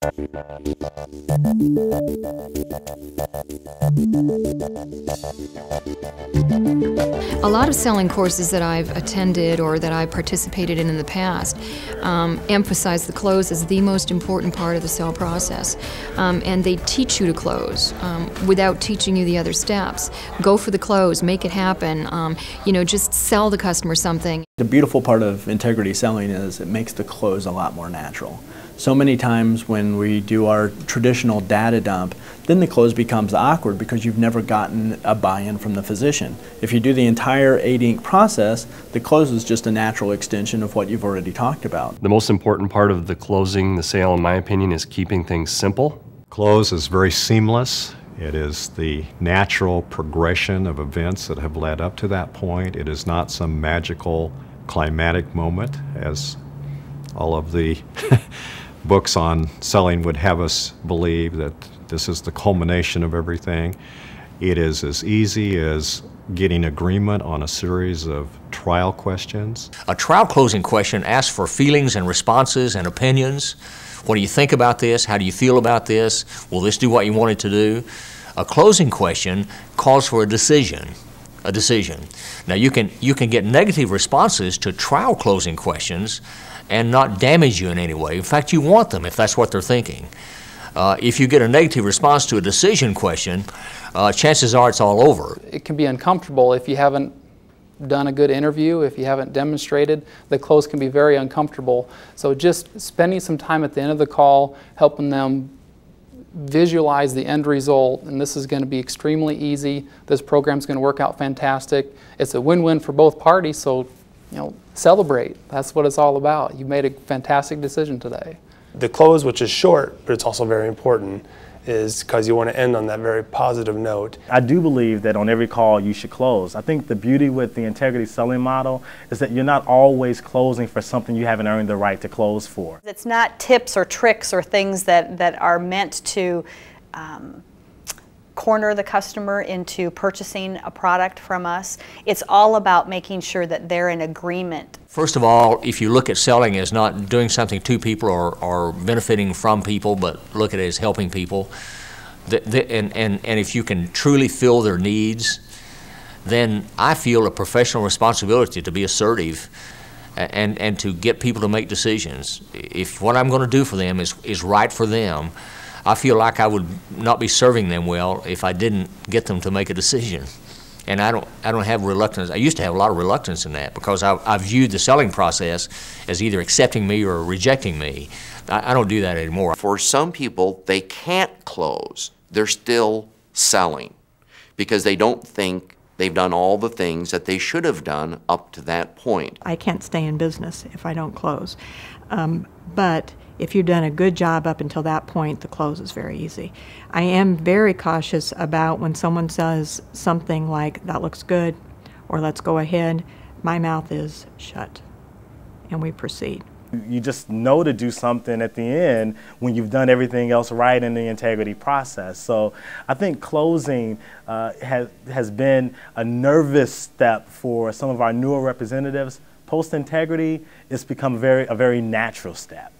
A lot of selling courses that I've attended or that I've participated in the past emphasize the close as the most important part of the sale process. And they teach you to close without teaching you the other steps. Go for the close, make it happen, just sell the customer something. The beautiful part of integrity selling is it makes the close a lot more natural. So many times when we do our traditional data dump, then the close becomes awkward because you've never gotten a buy-in from the physician. If you do the entire 8-ink process, the close is just a natural extension of what you've already talked about. The most important part of the closing the sale, in my opinion, is keeping things simple. Close is very seamless. It is the natural progression of events that have led up to that point. It is not some magical climatic moment, as all of the books on selling would have us believe, that this is the culmination of everything. It is as easy as getting agreement on a series of trial questions. A trial closing question asks for feelings and responses and opinions. What do you think about this? How do you feel about this? Will this do what you want it to do? A closing question calls for a decision. Now you can get negative responses to trial closing questions and not damage you in any way. In fact, you want them if that's what they're thinking. If you get a negative response to a decision question, chances are it's all over. It can be uncomfortable if you haven't done a good interview, if you haven't demonstrated. The close can be very uncomfortable. So just spending some time at the end of the call, helping them visualize the end result, and this is going to be extremely easy. This program's going to work out fantastic. It's a win-win for both parties, so celebrate. That's what it's all about. You made a fantastic decision today. The close, which is short, but it's also very important, is because you want to end on that very positive note. I do believe that on every call you should close. I think the beauty with the integrity selling model is that you're not always closing for something you haven't earned the right to close for. It's not tips or tricks or things that are meant to corner the customer into purchasing a product from us. It's all about making sure that they're in agreement. First of all, if you look at selling as not doing something to people or benefiting from people, but look at it as helping people, and if you can truly fill their needs, then I feel a professional responsibility to be assertive and to get people to make decisions. If what I'm going to do for them is right for them, I feel like I would not be serving them well if I didn't get them to make a decision. And I don't have reluctance. I used to have a lot of reluctance in that because I viewed the selling process as either accepting me or rejecting me. I don't do that anymore. For some people, they can't close. They're still selling because they don't think they've done all the things that they should have done up to that point. I can't stay in business if I don't close. But if you've done a good job up until that point, the close is very easy. I am very cautious about when someone says something like, that looks good, or let's go ahead, my mouth is shut, and we proceed. You just know to do something at the end when you've done everything else right in the integrity process. So I think closing has been a nervous step for some of our newer representatives. Post-integrity, it's become a very natural step.